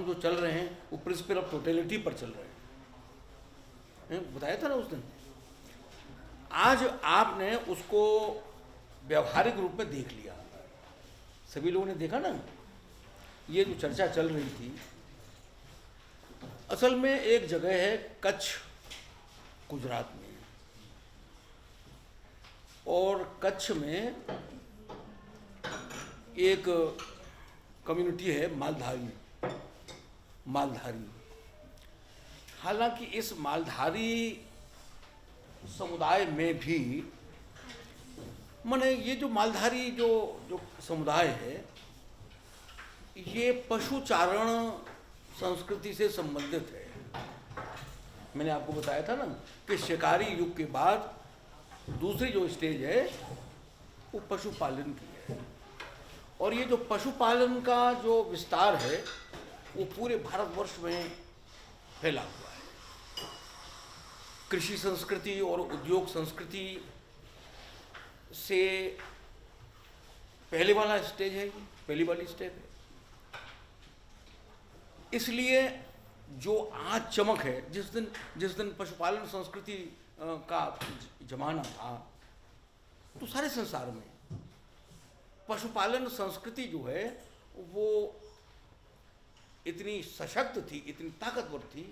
जो चल रहे हैं वो प्रिंसिपल ऑफ टोटलिटी पर चल रहे हैं, बताया था ना उस दिन। आज आपने उसको व्यवहारिक रूप में देख लिया, सभी लोगों ने देखा ना। ये जो चर्चा चल रही थी, असल में एक जगह है कच्छ, गुजरात में, और कच्छ में एक कम्युनिटी है मालधारी। हालांकि इस मालधारी समुदाय में भी, माने ये जो मालधारी जो जो समुदाय है, ये पशुचारण संस्कृति से संबंधित है। मैंने आपको बताया था ना कि शिकारी युग के बाद दूसरी जो स्टेज है वो पशुपालन की है। और ये जो पशुपालन का जो विस्तार है वो पूरे भारतवर्ष में फैला हुआ है। कृषि संस्कृति और उद्योग संस्कृति से पहले वाला स्टेज है, पहली वाली स्टेज है। इसलिए जो आज चमक है, जिस दिन पशुपालन संस्कृति का जमाना था, तो सारे संसार में पशुपालन संस्कृति जो है वो इतनी सशक्त थी, इतनी ताकतवर थी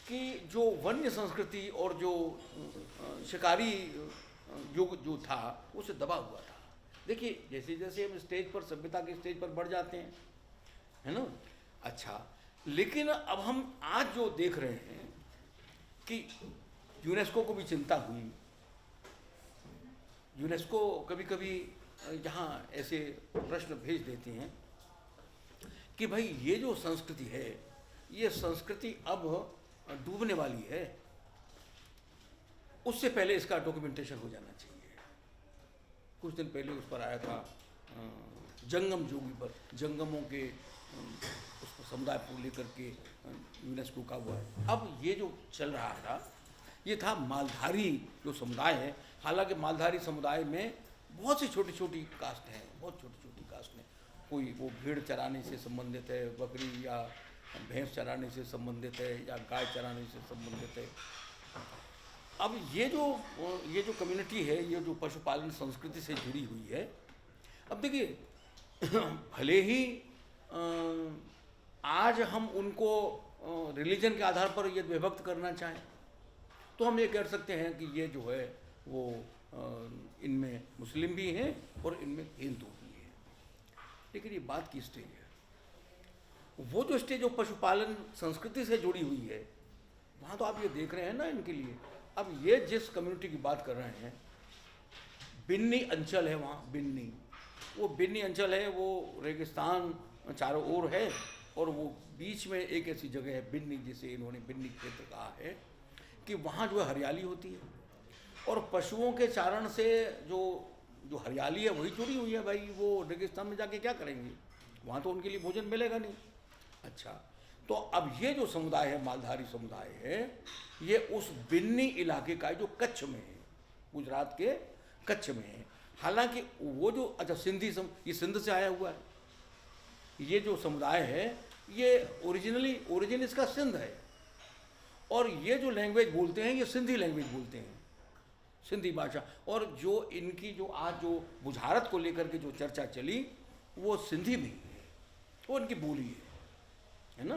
कि जो वन्य संस्कृति और जो शिकारी युग जो था उसे दबा हुआ था। देखिए, जैसे जैसे हम स्टेज पर, सभ्यता के स्टेज पर बढ़ जाते हैं, है ना। अच्छा, लेकिन अब हम आज जो देख रहे हैं कि यूनेस्को को भी चिंता हुई। यूनेस्को कभी कभी यहाँ ऐसे प्रश्न भेज देते हैं कि भाई ये जो संस्कृति है, ये संस्कृति अब डूबने वाली है, उससे पहले इसका डॉक्यूमेंटेशन हो जाना चाहिए। कुछ दिन पहले उस पर आया था जंगम जोगी पर, जंगमों के उस समुदाय को लेकर के यूनेस्को का हुआ है। अब ये जो चल रहा था, ये था मालधारी जो समुदाय है। हालांकि मालधारी समुदाय में बहुत सी छोटी छोटी कास्ट हैं, बहुत छोटी छोटी कास्ट हैं। कोई वो भेड़ चराने से संबंधित है, बकरी या भैंस चराने से संबंधित है, या गाय चराने से संबंधित है। अब ये जो कम्युनिटी है, ये जो पशुपालन संस्कृति से जुड़ी हुई है, अब देखिए भले ही आज हम उनको रिलीजन के आधार पर ये विभक्त करना चाहें, तो हम ये कह सकते हैं कि ये जो है वो इनमें मुस्लिम भी हैं और इनमें हिंदू भी हैं। लेकिन ये बात की स्टेज है, वो जो स्टेज जो पशुपालन संस्कृति से जुड़ी हुई है, वहाँ तो आप ये देख रहे हैं ना इनके लिए। अब ये जिस कम्युनिटी की बात कर रहे हैं, बिन्नी अंचल है वहाँ, बिन्नी, वो बिन्नी अंचल है, वो रेगिस्तान चारों ओर है, और वो बीच में एक ऐसी जगह है बिन्नी, जिसे इन्होंने बिन्नी क्षेत्र कहा है, कि वहाँ जो है हरियाली होती है, और पशुओं के चारण से जो हरियाली है वही जुड़ी हुई है। भाई वो रेगिस्तान में जाके क्या करेंगे, वहाँ तो उनके लिए भोजन मिलेगा नहीं। अच्छा, तो अब ये जो समुदाय है, मालधारी समुदाय है, ये उस बिन्नी इलाके का जो कच्छ में है, गुजरात के कच्छ में है। हालांकि वो जो, अच्छा सिंधी ये सिंध से आया हुआ है, ये जो समुदाय है ये ओरिजिन इसका सिंध है, और ये जो लैंग्वेज बोलते हैं ये सिंधी लैंग्वेज बोलते हैं, सिंधी भाषा। और जो इनकी जो आज जो बुझारत को लेकर के जो चर्चा चली वो सिंधी भी है, वो इनकी बोली है ना।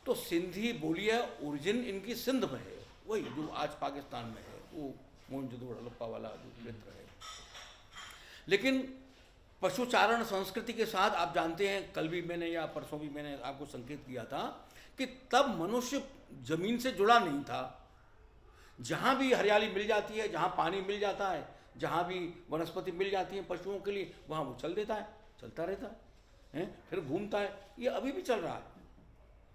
तो सिंधी बोली है, ओरिजिन इनकी सिंध में है, वही जो आज पाकिस्तान में है, वो मोहनजोदड़ो हड़प्पा वाला जो क्षेत्र है। लेकिन पशुचारण संस्कृति के साथ आप जानते हैं, कल भी मैंने या परसों भी मैंने आपको संकेत किया था कि तब मनुष्य जमीन से जुड़ा नहीं था। जहाँ भी हरियाली मिल जाती है, जहाँ पानी मिल जाता है, जहाँ भी वनस्पति मिल जाती है पशुओं के लिए, वहाँ वो चल देता है, चलता रहता है, फिर घूमता है। ये अभी भी चल रहा है,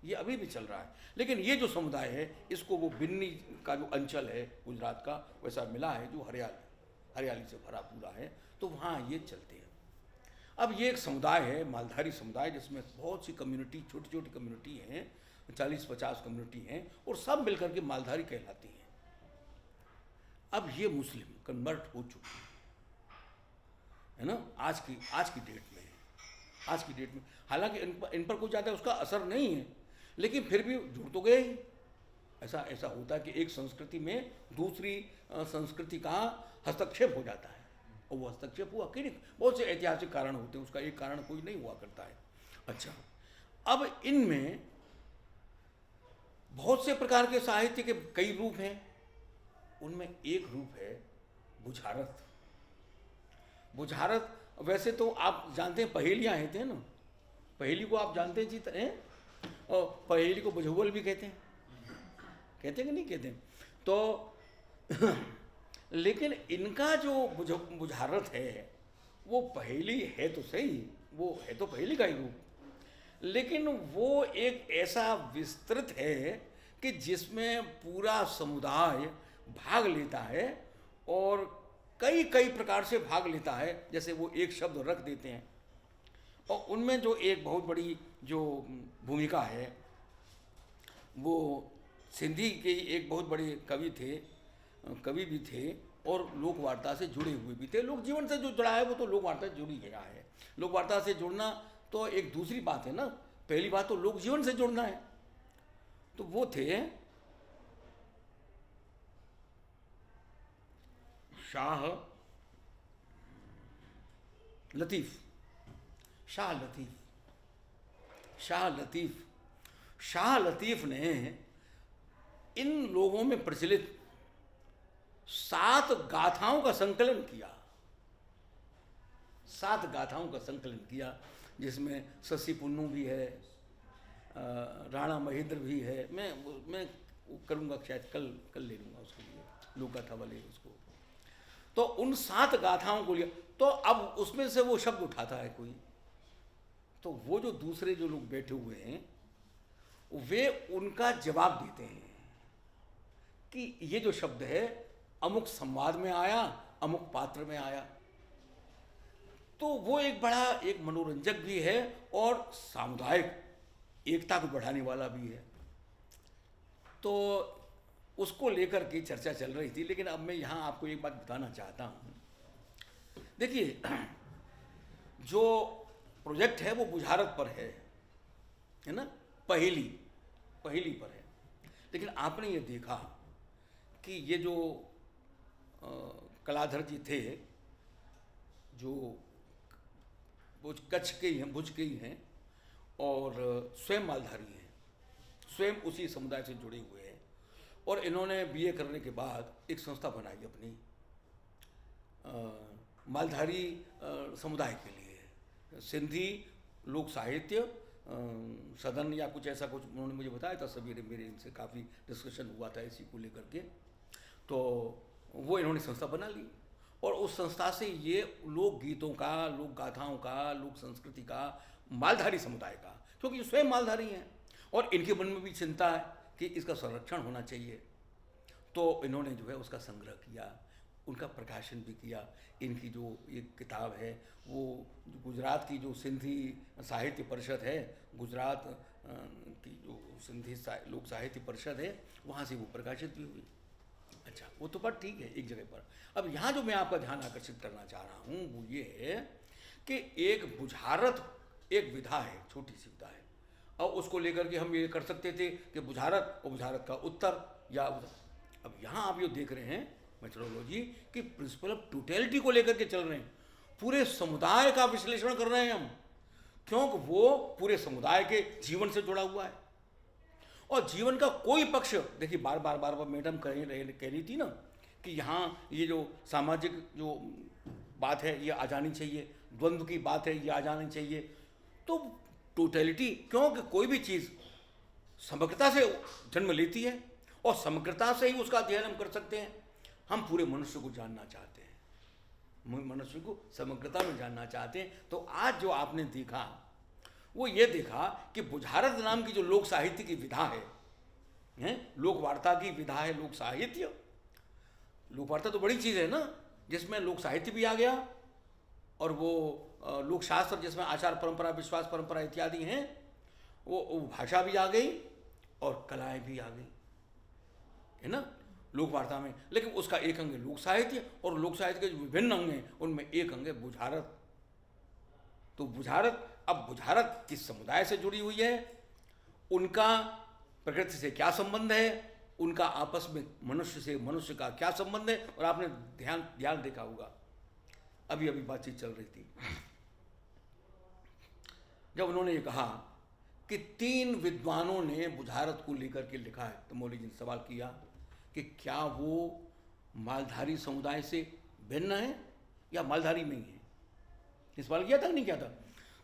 ये अभी भी चल रहा है। लेकिन ये जो समुदाय है, इसको वो बिन्नी का जो अंचल है गुजरात का, वैसा मिला है जो हरियाली से भरा पूरा है, तो वहाँ ये चलते हैं। अब ये एक समुदाय है, मालधारी समुदाय, जिसमें बहुत सी कम्युनिटी, छोटी छोटी कम्युनिटी हैं, 40-50 कम्युनिटी हैं, और सब मिलकर के मालधारी कहलाती हैं। अब ये मुस्लिम कन्वर्ट हो चुके हैं, है ना, आज की डेट में। आज की डेट में। हालांकि इन पर कोई ज़्यादा उसका असर नहीं है, लेकिन फिर भी जुड़ तो गए ही। ऐसा ऐसा होता है कि एक संस्कृति में दूसरी संस्कृति का हस्तक्षेप हो जाता है, और वो हस्तक्षेप हुआ कि बहुत से ऐतिहासिक कारण होते हैं, उसका एक कारण कोई नहीं हुआ करता है। अच्छा, अब इनमें बहुत से प्रकार के साहित्य के कई रूप हैं। उनमें एक रूप है बुझारत। बुझारत वैसे तो आप जानते हैं पहेलियाँ होते हैं ना, पहेली को आप जानते हैं जी हैं, और पहेली को बुझौल भी कहते हैं कि नहीं कहते हैं? तो लेकिन इनका जो बुझारत है वो पहेली है तो सही, वो है तो पहेली का ही रूप, लेकिन वो एक ऐसा विस्तृत है कि जिसमें पूरा समुदाय भाग लेता है, और कई कई प्रकार से भाग लेता है। जैसे वो एक शब्द रख देते हैं, और उनमें जो एक बहुत बड़ी जो भूमिका है, वो सिंधी के एक बहुत बड़े कवि भी थे, और लोक वार्ता से जुड़े हुए भी थे। लोक जीवन से जो जुड़ा है वो तो लोक वार्ता से जुड़ी गया है। लोक वार्ता से जुड़ना तो एक दूसरी बात है ना, पहली बात तो लोक जीवन से जुड़ना है। तो वो थे शाह लतीफ़। शाह लतीफ़ ने इन लोगों में प्रचलित 7 गाथाओं का संकलन किया। 7 गाथाओं का संकलन किया, जिसमें शशि पुन्नू भी है, राणा महेंद्र भी है। मैं करूँगा शायद कल ले लूँगा उसके लिए, लोक गाथा वाले उसको। तो उन 7 गाथाओं को लिया, तो अब उसमें से वो शब्द उठाता है कोई, तो वो जो दूसरे जो लोग बैठे हुए हैं वे उनका जवाब देते हैं कि ये जो शब्द है अमुक संवाद में आया, अमुक पात्र में आया। तो वो एक बड़ा एक मनोरंजक भी है और सामुदायिक एकता को बढ़ाने वाला भी है। तो उसको लेकर के चर्चा चल रही थी, लेकिन अब मैं यहाँ आपको एक बात बताना चाहता हूँ। देखिए, जो प्रोजेक्ट है वो बुझारत पर है ना, पहेली पर है। लेकिन आपने ये देखा कि ये जो कलाधर जी थे, जो कच्छ के ही हैं, भुज के ही हैं, और स्वयं मालधारी हैं, स्वयं उसी समुदाय से जुड़े हुए हैं, और इन्होंने बीए करने के बाद एक संस्था बनाई अपनी मालधारी समुदाय के लिए, सिंधी लोक साहित्य सदन या कुछ ऐसा कुछ उन्होंने मुझे बताया था। सवेरे मेरे इनसे काफ़ी डिस्कशन हुआ था इसी को लेकर के। तो वो इन्होंने संस्था बना ली, और उस संस्था से ये लोक गीतों का, लोक गाथाओं का, लोक संस्कृति का, मालधारी समुदाय का, क्योंकि ये स्वयं मालधारी हैं और इनके मन में भी चिंता है कि इसका संरक्षण होना चाहिए, तो इन्होंने जो है उसका संग्रह किया, उनका प्रकाशन भी किया। इनकी जो एक किताब है वो गुजरात की जो सिंधी साहित्य परिषद है, गुजरात की जो सिंधी लोक साहित्य परिषद है, वहाँ से वो प्रकाशित भी हुई। अच्छा, वो तो बात ठीक है एक जगह पर। अब यहाँ जो मैं आपका ध्यान आकर्षित करना चाह रहा हूँ वो ये है कि एक बुझारत एक विधा है, छोटी सी विधा है, और उसको लेकर के हम ये कर सकते थे कि बुझारत और बुझारत का उत्तर या अब यहाँ आप ये देख रहे हैं मेथोडोलॉजी कि प्रिंसिपल ऑफ टोटलिटी को लेकर के चल रहे हैं, पूरे समुदाय का विश्लेषण कर रहे हैं हम, क्योंकि वो पूरे समुदाय के जीवन से जुड़ा हुआ है। और जीवन का कोई पक्ष, देखिए बार बार मैडम कह रही थी ना कि यहाँ ये जो सामाजिक जो बात है ये आ जानी चाहिए, द्वंद्व की बात है ये आ जानी चाहिए। तो टोटलिटी, क्योंकि कोई भी चीज़ समग्रता से जन्म लेती है, और समग्रता से ही उसका अध्ययन हम कर सकते हैं। हम पूरे मनुष्य को जानना चाहते हैं, मनुष्य को समग्रता में जानना चाहते हैं। तो आज जो आपने देखा वो ये देखा कि बुझारत नाम की जो लोक साहित्य की विधा है, लोक वार्ता की विधा है लोक साहित्य। लोक वार्ता तो बड़ी चीज़ है ना, जिसमें लोक साहित्य भी आ गया, और वो लोक शास्त्र जिसमें आचार परंपरा, विश्वास परंपरा इत्यादि हैं, वो भाषा भी आ गई और कलाएं भी आ गई, है ना, लोक वार्ता में। लेकिन उसका एक अंग है लोक साहित्य, और लोक साहित्य के जो विभिन्न अंग हैं उनमें एक अंग है बुझारत। तो बुझारत अब बुझारत किस समुदाय से जुड़ी हुई है, उनका प्रकृति से क्या संबंध है, उनका आपस में मनुष्य से मनुष्य का क्या संबंध है। और आपने ध्यान देखा होगा, अभी अभी बातचीत चल रही थी, जब उन्होंने ये कहा कि 3 विद्वानों ने बुझारत को लेकर के लिखा है, तो मौली जी ने सवाल किया कि क्या वो मालधारी समुदाय से भिन्न है या मालधारी नहीं है। इस सवाल किया था कि नहीं किया था।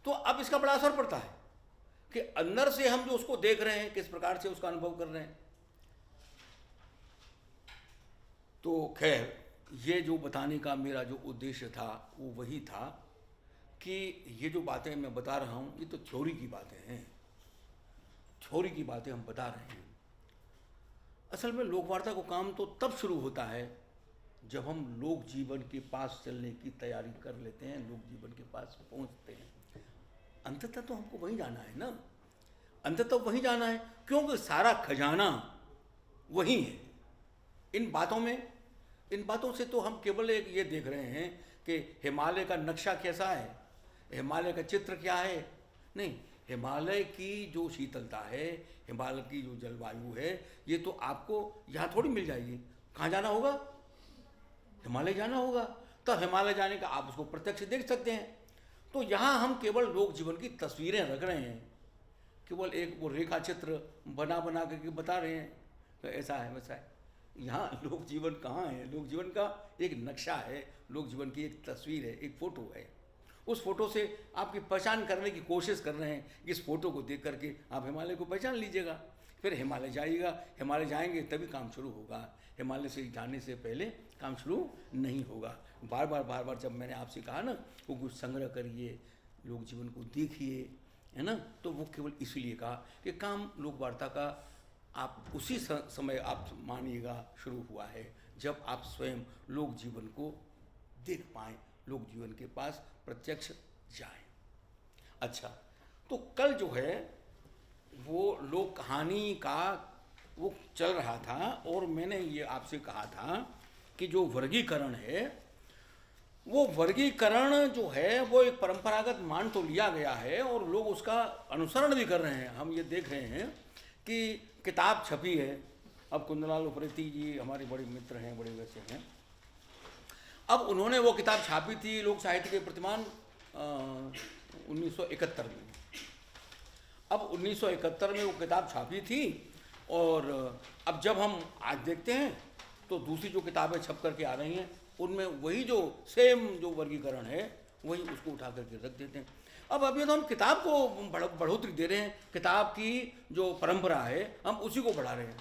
तो अब इसका बड़ा असर पड़ता है कि अंदर से हम जो उसको देख रहे हैं, किस प्रकार से उसका अनुभव कर रहे हैं। तो खैर, ये जो बताने का मेरा जो उद्देश्य था वो वही था कि ये जो बातें मैं बता रहा हूँ, ये तो थ्योरी की बातें हैं, थ्योरी की बातें हम बता रहे हैं। असल में लोकवार्ता को काम तो तब शुरू होता है जब हम लोक जीवन के पास चलने की तैयारी कर लेते हैं, लोक जीवन के पास पहुंचते हैं। अंततः तो हमको वहीं जाना है ना, अंततः वहीं जाना है, क्योंकि सारा खजाना वहीं है। इन बातों से तो हम केवल एक ये देख रहे हैं कि हिमालय का नक्शा कैसा है, हिमालय का चित्र क्या है। नहीं, हिमालय की जो शीतलता है, हिमालय की जो जलवायु है, ये तो आपको यहाँ थोड़ी मिल जाएगी। कहाँ जाना होगा? हिमालय जाना होगा। तब हिमालय जाने का आप उसको प्रत्यक्ष देख सकते हैं। तो यहाँ हम केवल लोक जीवन की तस्वीरें रख रहे हैं, केवल एक वो रेखा चित्र बना करके बता रहे हैं तो ऐसा है वैसा है। यहाँ लोक जीवन कहाँ है? लोक जीवन का एक नक्शा है, लोक जीवन की एक तस्वीर है, एक फ़ोटो है। उस फोटो से आपकी पहचान करने की कोशिश कर रहे हैं। इस फोटो को देख करके आप हिमालय को पहचान लीजिएगा, फिर हिमालय जाइएगा। हिमालय जाएंगे तभी काम शुरू होगा, हिमालय से जाने से पहले काम शुरू नहीं होगा। बार बार जब मैंने आपसे कहा ना वो कुछ संग्रह करिए, लोक जीवन को देखिए, है ना, तो वो केवल इसीलिए कहा कि काम लोकवार्ता का आप उसी समय आप मानिएगा शुरू हुआ है जब आप स्वयं लोक जीवन को देख पाएँ, लोक जीवन के पास प्रत्यक्ष जाएं। अच्छा, तो कल जो है वो लोक कहानी का वो चल रहा था और मैंने ये आपसे कहा था कि जो वर्गीकरण है, वो वर्गीकरण जो है वो एक परंपरागत मान तो लिया गया है और लोग उसका अनुसरण भी कर रहे हैं। हम ये देख रहे हैं कि किताब छपी है। अब कुंदलाल उप्रेती जी हमारे बड़े मित्र हैं, बड़े वैसे हैं। अब उन्होंने वो किताब छापी थी लोक साहित्य के प्रतिमान 1971 में। अब 1971 में वो किताब छापी थी और अब जब हम आज देखते हैं तो दूसरी जो किताबें छप करके आ रही हैं उनमें वही जो सेम जो वर्गीकरण है वही उसको उठा करके रख देते हैं। अब अभी तो हम किताब को बढ़ोतरी दे रहे हैं, किताब की जो परंपरा है हम उसी को बढ़ा रहे हैं।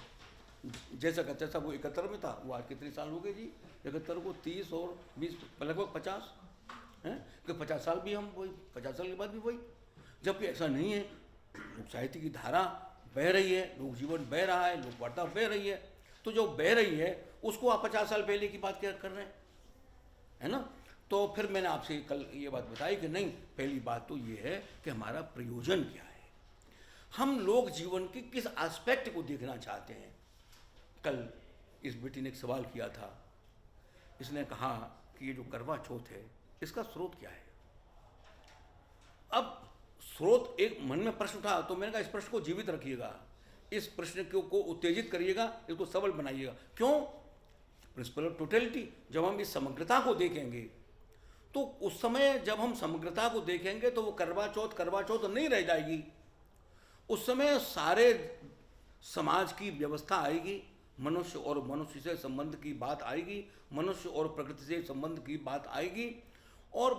जैसा का तैसा वो 71 में था, वो आज कितने साल हो गए जी? 71 को 30 और 20 लगभग 50 हैं कि 50 साल भी हम वही, 50 साल के बाद भी वही। जबकि ऐसा नहीं है, लोक साहित्य की धारा बह रही है, लोक जीवन बह रहा है, लोक वार्ता बह रही है। तो जो बह रही है उसको आप 50 साल पहले की बात क्या कर रहे हैं, है ना। तो फिर मैंने आपसे कल ये बात बताई कि नहीं, पहली बात तो ये है कि हमारा प्रयोजन क्या है, हम लोक जीवन के किस एस्पेक्ट को देखना चाहते हैं। कल इस बेटी ने एक सवाल किया था, इसने कहा कि ये जो करवा चौथ है इसका स्रोत क्या है। अब स्रोत एक मन में प्रश्न उठा तो मैंने कहा इस प्रश्न को जीवित रखिएगा, इस प्रश्न को उत्तेजित करिएगा, इसको सबल बनाइएगा। क्यों? Principle of totality. जब हम इस समग्रता को देखेंगे तो उस समय जब हम समग्रता को देखेंगे तो वो करवा चौथ नहीं रह जाएगी। उस समय सारे समाज की व्यवस्था आएगी, मनुष्य और मनुष्य से संबंध की बात आएगी, मनुष्य और प्रकृति से संबंध की बात आएगी। और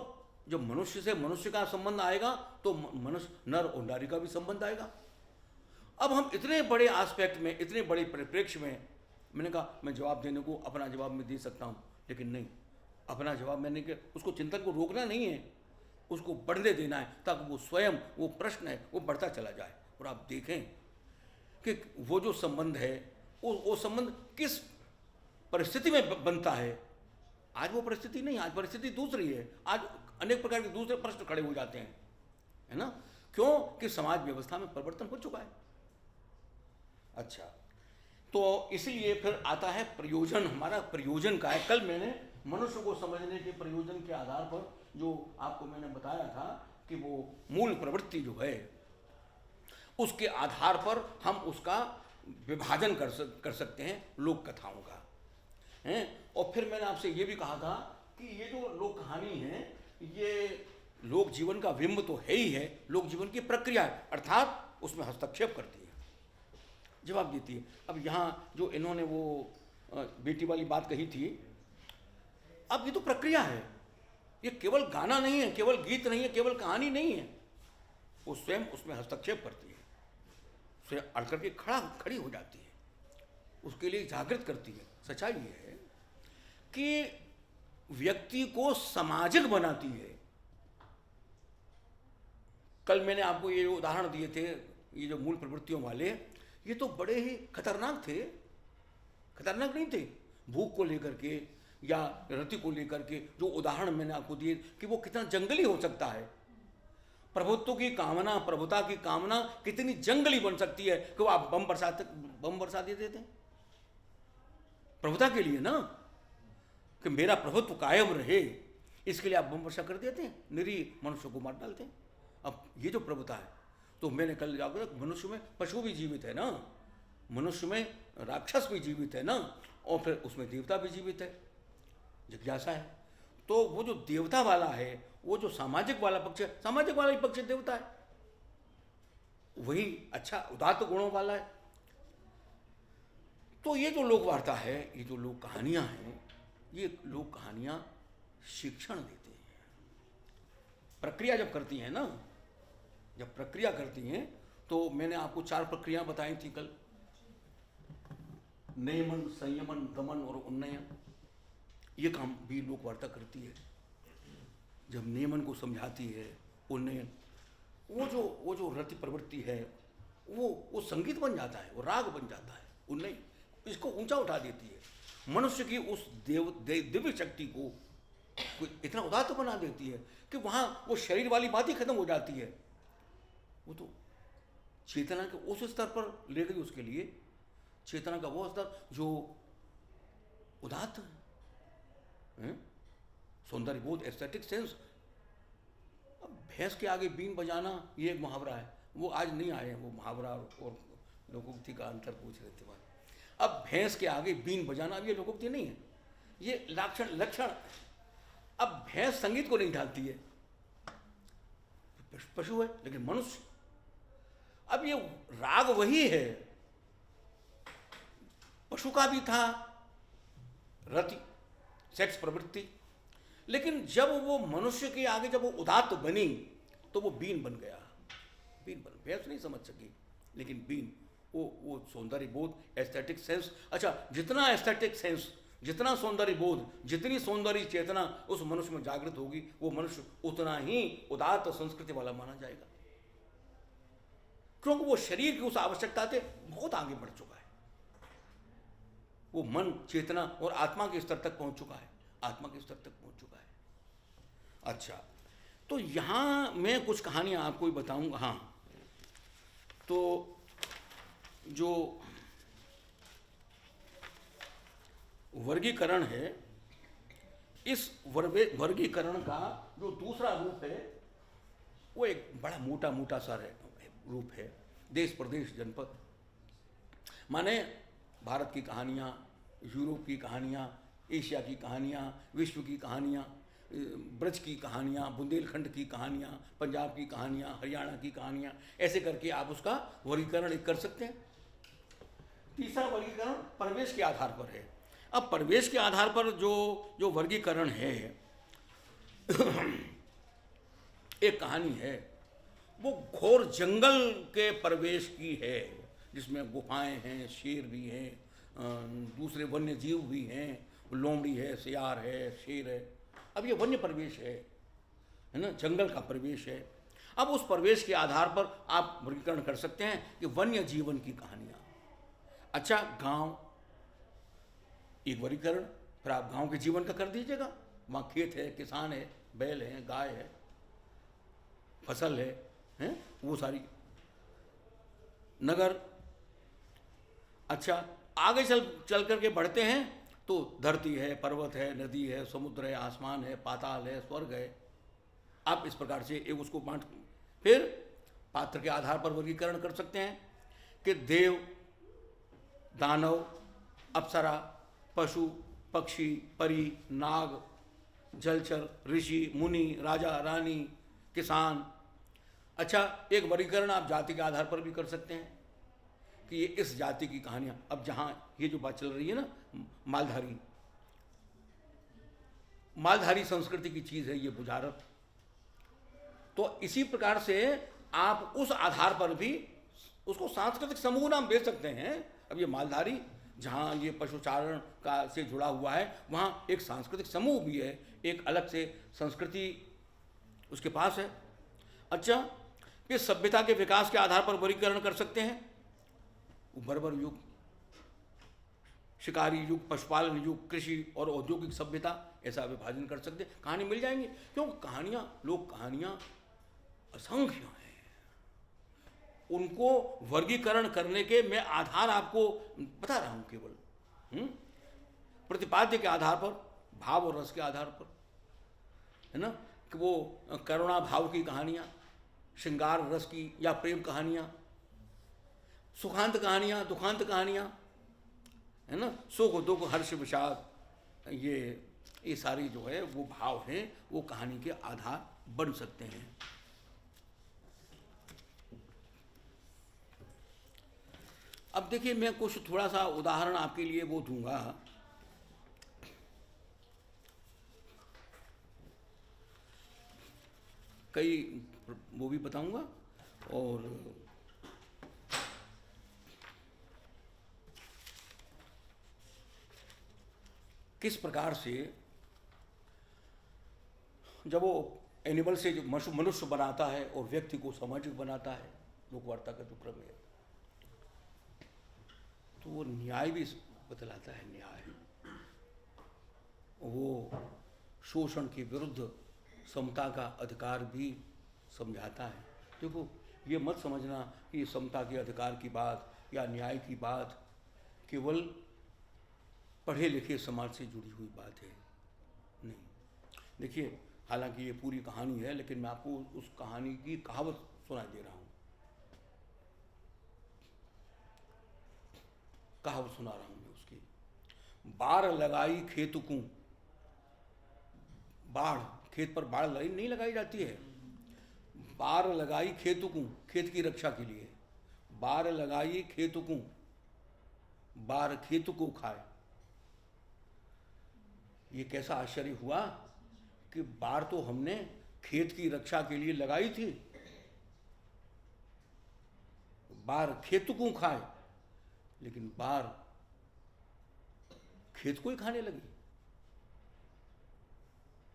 जब मनुष्य से मनुष्य का संबंध आएगा तो मनुष्य नर और नारी का भी संबंध आएगा। अब हम इतने बड़े एस्पेक्ट में, इतने बड़े परिप्रेक्ष्य में, मैंने कहा मैं जवाब देने को अपना जवाब में दे सकता हूँ, लेकिन नहीं, अपना जवाब मैंने के उसको चिंतन को रोकना नहीं है, उसको बढ़ने देना है ताकि वो स्वयं वो प्रश्न है वो बढ़ता चला जाए। और आप देखें कि वो जो संबंध है वो संबंध किस परिस्थिति में बनता है। आज वो परिस्थिति नहीं, आज परिस्थिति दूसरी है। आज अनेक प्रकार के दूसरे प्रश्न खड़े हो जाते हैं, है ना। क्यों? कि समाज व्यवस्था में परिवर्तन हो चुका है। अच्छा, तो इसलिए फिर आता है प्रयोजन। हमारा प्रयोजन का है। कल मैंने मनुष्य को समझने के प्रयोजन के आधार पर जो आपको मैंने बताया था कि वो मूल प्रवृत्ति जो है उसके आधार पर हम उसका विभाजन कर सकते हैं लोक कथाओं का हैं। और फिर मैंने आपसे ये भी कहा था कि ये जो लोक कहानी है ये लोक जीवन का बिंब तो है ही है, लोक जीवन की प्रक्रिया है, अर्थात उसमें हस्तक्षेप करती है, जवाब देती है। अब यहाँ जो इन्होंने वो बेटी वाली बात कही थी, अब ये तो प्रक्रिया है, ये केवल गाना नहीं है, केवल गीत नहीं है, केवल कहानी नहीं है, वो स्वयं उसमें हस्तक्षेप करती है, स्वयं अड़ करके खड़ी हो जाती है, उसके लिए जागृत करती है। सच्चाई ये है कि व्यक्ति को सामाजिक बनाती है। कल मैंने आपको ये उदाहरण दिए थे, ये जो मूल प्रवृत्तियों वाले, ये तो बड़े ही खतरनाक थे, खतरनाक नहीं थे? भूख को लेकर के या रति को लेकर के जो उदाहरण मैंने आपको दिए कि वो कितना जंगली हो सकता है। प्रभुत्व की कामना, प्रभुता की कामना कितनी जंगली बन सकती है कि वो आप बम बरसा देते थे प्रभुता के लिए ना, कि मेरा प्रभुत्व कायम रहे, इसके लिए आप बम वर्षा कर देते हैं, निरीह मनुष्य को मार डालते हैं। अब ये जो प्रभुता है, तो मैंने कल जाकर मनुष्य में पशु भी जीवित है ना, मनुष्य में राक्षस भी जीवित है ना, और फिर उसमें देवता भी जीवित है, जिज्ञासा है। तो वो जो देवता वाला है, वो जो सामाजिक वाला पक्ष है, सामाजिक वाला ही पक्ष देवता है, वही अच्छा उदात्त गुणों वाला है। तो ये जो लोक वार्ता है, ये जो लोक कहानियां हैं, ये लोक कहानियां शिक्षण देती हैं। प्रक्रिया जब करती हैं ना, जब प्रक्रिया करती हैं, तो मैंने आपको 4 प्रक्रिया बताई थी कल, नियमन, संयमन, दमन और उन्नयन। ये काम भी लोक वार्ता करती है। जब नियमन को समझाती है, उन्नयन, वो जो रति प्रवृत्ति है, वो संगीत बन जाता है, वो राग बन जाता है। उन्नयन इसको ऊंचा उठा देती है, मनुष्य की उस दिव्य शक्ति को इतना उदात्त बना देती है कि वहां वो शरीर वाली बात ही खत्म हो जाती है, वो तो चेतना के उस स्तर पर ले गई, उसके लिए चेतना का वो स्तर जो उदात्त है, सौंदर्य बोध, एस्थेटिक सेंस। अब भैंस के आगे बीन बजाना, ये एक मुहावरा है, वो आज नहीं आए हैं वो मुहावरा, और लोकोक्ति का अंतर पूछ रहे थे बात। अब भैंस के आगे बीन बजाना, अब ये लोकोक्ति नहीं है, ये लक्षण। अब भैंस संगीत को नहीं ढालती है, पशु है, लेकिन मनुष्य, अब ये राग वही है, पशु का भी था रति, सेक्स प्रवृत्ति, लेकिन जब वो मनुष्य के आगे जब वो उदात्त बनी तो वो बीन बन गया। बीन बन, भैंस नहीं समझ सकी, लेकिन बीन, वो सौंदर्य बोध, एस्थेटिक सेंस। अच्छा, जितना एस्थेटिक सेंस, जितना सौंदर्य बोध, जितनी सौंदर्य चेतना उस मनुष्य में जागृत होगी, वो मनुष्य उतना ही उदात्त संस्कृति वाला माना जाएगा, क्योंकि वो शरीर की उस आवश्यकता से बहुत आगे बढ़ चुका है, वो मन, चेतना और आत्मा के स्तर तक पहुंच चुका है, आत्मा के स्तर तक पहुंच चुका है। अच्छा, तो यहां मैं कुछ कहानियां आपको ही बताऊंगा। हाँ, तो जो वर्गीकरण है, इस वर्गीकरण का जो दूसरा रूप है, वो एक बड़ा मोटा सा रूप है, देश प्रदेश जनपद। माने भारत की कहानियाँ, यूरोप की कहानियाँ, एशिया की कहानियाँ, विश्व की कहानियाँ, ब्रज की कहानियाँ, बुंदेलखंड की कहानियाँ, पंजाब की कहानियाँ, हरियाणा की कहानियाँ, ऐसे करके आप उसका वर्गीकरण कर सकते हैं। तीसरा वर्गीकरण परिवेश के आधार पर है। अब परिवेश के आधार पर जो वर्गीकरण है, एक कहानी है, वो घोर जंगल के परिवेश की है, जिसमें गुफाएं हैं, शेर भी हैं, दूसरे वन्य जीव भी हैं, लोमड़ी है, सियार है, शेर है। अब ये वन्य परिवेश है ना, जंगल का परिवेश है। अब उस परिवेश के आधार पर आप वर्गीकरण कर सकते हैं कि वन्य जीवन की कहानियाँ। अच्छा, गांव एक वर्गीकरण, फिर आप गांव के जीवन का कर दीजिएगा, वहाँ खेत है, किसान है, बैल है, गाय है, फसल है, वो सारी। नगर, अच्छा आगे चल करके बढ़ते हैं तो धरती है, पर्वत है, नदी है, समुद्र है, आसमान है, पाताल है, स्वर्ग है, आप इस प्रकार से एक उसको बांट, फिर पात्र के आधार पर वर्गीकरण कर सकते हैं कि देव, दानव, अप्सरा, पशु, पक्षी, परी, नाग, जलचर, ऋषि, मुनि, राजा, रानी, किसान। अच्छा, एक वर्गीकरण आप जाति के आधार पर भी कर सकते हैं कि ये इस जाति की कहानियां। अब जहां ये जो बात चल रही है ना, मालधारी संस्कृति की चीज है ये बुझारत, तो इसी प्रकार से आप उस आधार पर भी उसको सांस्कृतिक समूह नाम दे सकते हैं। अब ये मालधारी, जहाँ ये पशुचारण का से जुड़ा हुआ है, वहाँ एक सांस्कृतिक समूह भी है, एक अलग से संस्कृति उसके पास है। अच्छा, ये सभ्यता के विकास के आधार पर वर्गीकरण कर सकते हैं। बर्बर युग, शिकारी युग, पशुपालन युग, कृषि और औद्योगिक सभ्यता, ऐसा विभाजन कर सकते हैं। कहानी मिल जाएंगी, क्यों कहानियाँ, लोक कहानियाँ असंख्य हैं। उनको वर्गीकरण करने के मैं आधार आपको बता रहा हूँ केवल, प्रतिपाद्य के आधार पर, भाव और रस के आधार पर, है ना, कि वो करुणा भाव की कहानियाँ, श्रृंगार रस की या प्रेम कहानियाँ, सुखांत कहानियाँ, दुखांत कहानियाँ, है ना, सुख दुख हर्ष विषाद, ये सारी जो है वो भाव हैं, वो कहानी के आधार बन सकते हैं। अब देखिए, मैं कुछ थोड़ा सा उदाहरण आपके लिए वो दूंगा। कई वो भी बताऊंगा, और किस प्रकार से जब वो एनिमल से जो मनुष्य बनाता है और व्यक्ति को सामाजिक बनाता है, लोकवार्ता का जो क्रम है, तो वो न्याय भी बतलाता है। न्याय, वो शोषण के विरुद्ध समता का अधिकार भी समझाता है। देखो, ये मत समझना कि समता के अधिकार की बात या न्याय की बात केवल पढ़े लिखे समाज से जुड़ी हुई बात है, नहीं। देखिए, हालांकि ये पूरी कहानी है, लेकिन मैं आपको उस कहानी की कहावत सुना दे रहा हूँ। कहावत सुना रहा हूँ मैं उसकी। बाढ़ लगाई खेत को, बाढ़, खेत पर बाढ़ नहीं लगाई जाती है। बाढ़ लगाई खेत को, खेत की रक्षा के लिए। बाढ़ लगाई खेत को, बाढ़ खेत को खाए। ये कैसा आश्चर्य हुआ कि बाढ़ तो हमने खेत की रक्षा के लिए लगाई थी, बाढ़ खेत को खाए, लेकिन बाढ़ खेत को ही खाने लगी।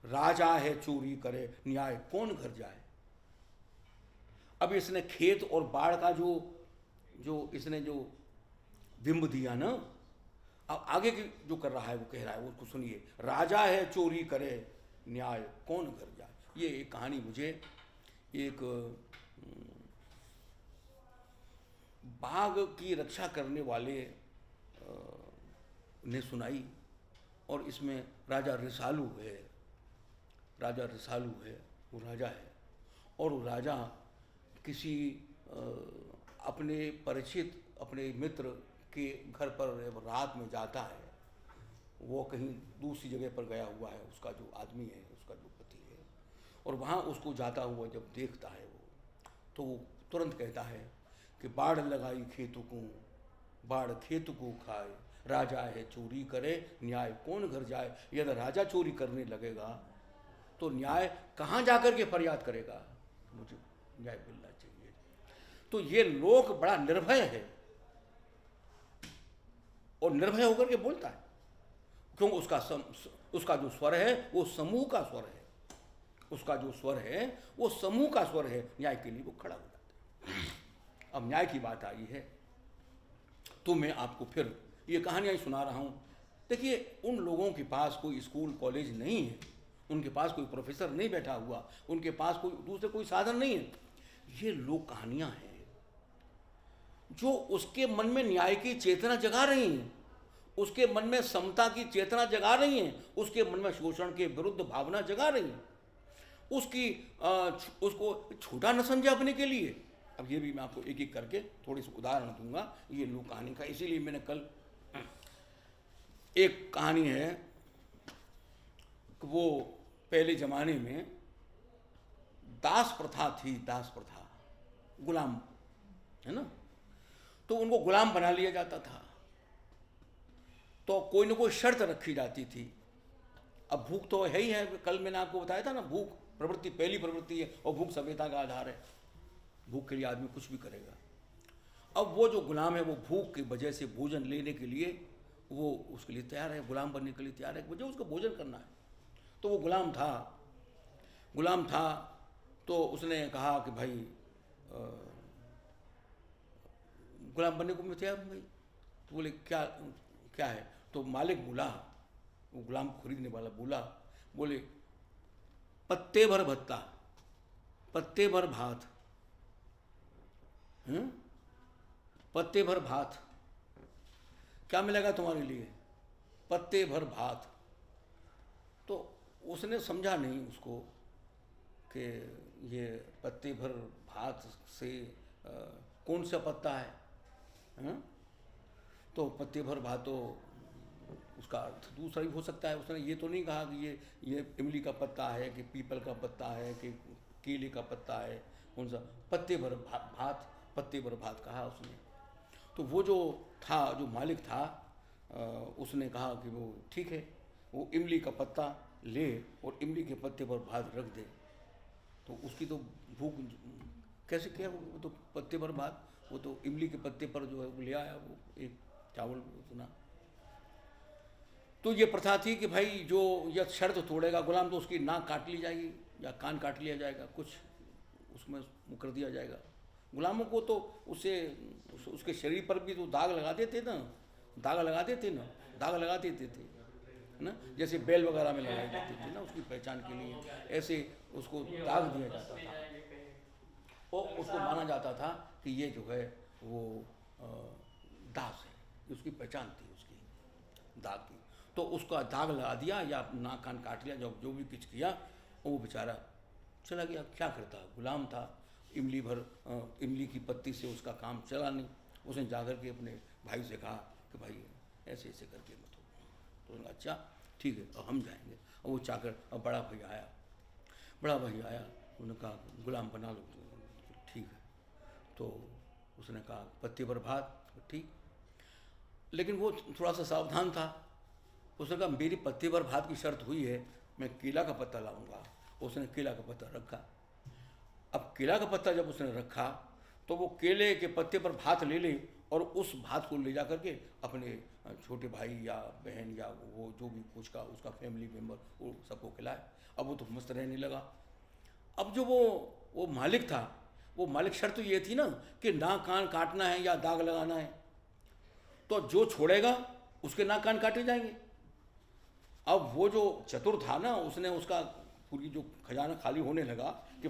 राजा है चोरी करे, न्याय कौन घर जाए। अब इसने खेत और बाढ़ का जो इसने जो बिंब दिया ना, अब आगे की जो कर रहा है वो कह रहा है, वो उसको सुनिए। राजा है चोरी करे, न्याय कौन घर जाए। ये एक कहानी मुझे एक बाघ की रक्षा करने वाले ने सुनाई, और इसमें राजा रिसालू है, राजा रिसालू है, वो राजा है, और वो राजा किसी अपने परिचित, अपने मित्र के घर पर रात में जाता है। वो कहीं दूसरी जगह पर गया हुआ है, उसका जो आदमी है, उसका जो पति है, और वहाँ उसको जाता हुआ जब देखता है वो, तो वो तुरंत कहता है कि बाढ़ लगाई खेत को, बाढ़ खेत को खाए, राजा है चोरी करे, न्याय कौन घर जाए। यदि राजा चोरी करने लगेगा तो न्याय कहाँ जाकर के फरियाद करेगा, मुझे न्याय मिलना चाहिए। तो ये लोक बड़ा निर्भय है, और निर्भय होकर के बोलता है, क्यों उसका जो स्वर है वो समूह का स्वर है, उसका जो स्वर है वो समूह का स्वर है। न्याय के लिए वो खड़ा हो जाता है। अब न्याय की बात आई है तो मैं आपको फिर ये कहानियाँ सुना रहा हूँ। देखिए, उन लोगों के पास कोई स्कूल कॉलेज नहीं है, उनके पास कोई प्रोफेसर नहीं बैठा हुआ, उनके पास कोई दूसरे कोई साधन नहीं है। ये लोक कहानियाँ हैं जो उसके मन में न्याय की चेतना जगा रही हैं, उसके मन में समता की चेतना जगा रही हैं, उसके मन में शोषण के विरुद्ध भावना जगा रही हैं। उसकी उसको छोटा न समझे अपने के लिए। अब ये भी मैं आपको एक एक करके थोड़ी सी उदाहरण दूंगा ये लोक कहानी का। इसीलिए मैंने कल एक कहानी है कि वो पहले ज़माने में दास प्रथा थी, दास प्रथा, गुलाम, है ना। तो उनको गुलाम बना लिया जाता था, तो कोई ना कोई शर्त रखी जाती थी। अब भूख तो है ही है, कल मैंने आपको बताया था ना, भूख प्रवृत्ति पहली प्रवृत्ति है और भूख सभ्यता का आधार है। भूख के लिए आदमी कुछ भी करेगा। अब वो जो गुलाम है वो भूख की वजह से भोजन लेने के लिए वो उसके लिए तैयार है, गुलाम बनने के लिए तैयार है, मुझे उसको भोजन करना है। तो वो गुलाम था तो उसने कहा कि भाई गुलाम बनने को मैं तैयार हूँ भाई। तो बोले क्या क्या है? तो मालिक बोला, वो गुलाम खरीदने वाला बोले पत्ते भर भत्ता, पत्ते भर भात, पत्ते भर भात, क्या मिलेगा तुम्हारे लिए? पत्ते भर भात। तो उसने समझा नहीं उसको कि ये पत्ते भर भात से कौन सा पत्ता है, हाँ? तो पत्ते भर भात तो उसका अर्थ दूसरा ही हो सकता है। उसने ये तो नहीं कहा कि ये इमली का पत्ता है कि पीपल का पत्ता है कि केले का पत्ता है, कौन सा? पत्ते भर भात, पत्ते भर भात कहा उसने। तो वो जो था, जो मालिक था, उसने कहा कि वो ठीक है, वो इमली का पत्ता ले और इमली के पत्ते पर भात रख दे। तो उसकी तो भूख कैसे क्या, वो तो पत्ते पर भात, वो तो इमली के पत्ते पर जो है वो ले आया, वो एक चावल उतना। तो ये प्रथा थी कि भाई जो यह शर्त तोड़ेगा गुलाम, तो उसकी नाक काट ली जाएगी या कान काट लिया जाएगा, कुछ उसमें वो कर दिया जाएगा। गुलामों को तो उसके शरीर पर भी तो दाग लगा देते ना, दाग लगा देते थे, है ना। जैसे बैल वगैरह में लगाई जाती थी ना उसकी पहचान के लिए, ऐसे उसको दाग दिया जाता था और उसको माना जाता था कि ये जो है वो दास है, उसकी पहचान थी उसकी दाग की। तो उसका दाग लगा दिया या नाक कान काट लिया, जो भी कुछ किया, वो बेचारा चला गया। क्या करता, गुलाम था, इमली की पत्ती से उसका काम चला नहीं। उसने जाकर के अपने भाई से कहा कि भाई ऐसे ऐसे करके मत हो। तो उन्होंने अच्छा ठीक है अब हम जाएंगे। और वो चाकर, अब बड़ा भाई आया, उन्होंने कहा गुलाम बना लो। ठीक है। तो उसने कहा पत्ते पर भात, ठीक। लेकिन वो थोड़ा सा सावधान था। उसने कहा मेरी पत्ते पर भात की शर्त हुई है, मैं केला का पत्ता लाऊंगा। उसने केला का पत्ता रखा। अब केला का पत्ता जब उसने रखा तो वो केले के पत्ते पर भात ले ली और उस भात को ले जा करके अपने छोटे भाई या बहन या वो जो भी उसका फैमिली मेम्बर, वो सबको खिलाए। अब वो तो मस्त रहने लगा। अब जो वो मालिक था, वो मालिक शर्त तो ये थी ना कि नाक कान काटना है या दाग लगाना है, तो जो छोड़ेगा उसके नाक कान काटे जाएंगे। अब वो जो चतुर था ना, उसने उसका पूरी जो खजाना खाली होने लगा कि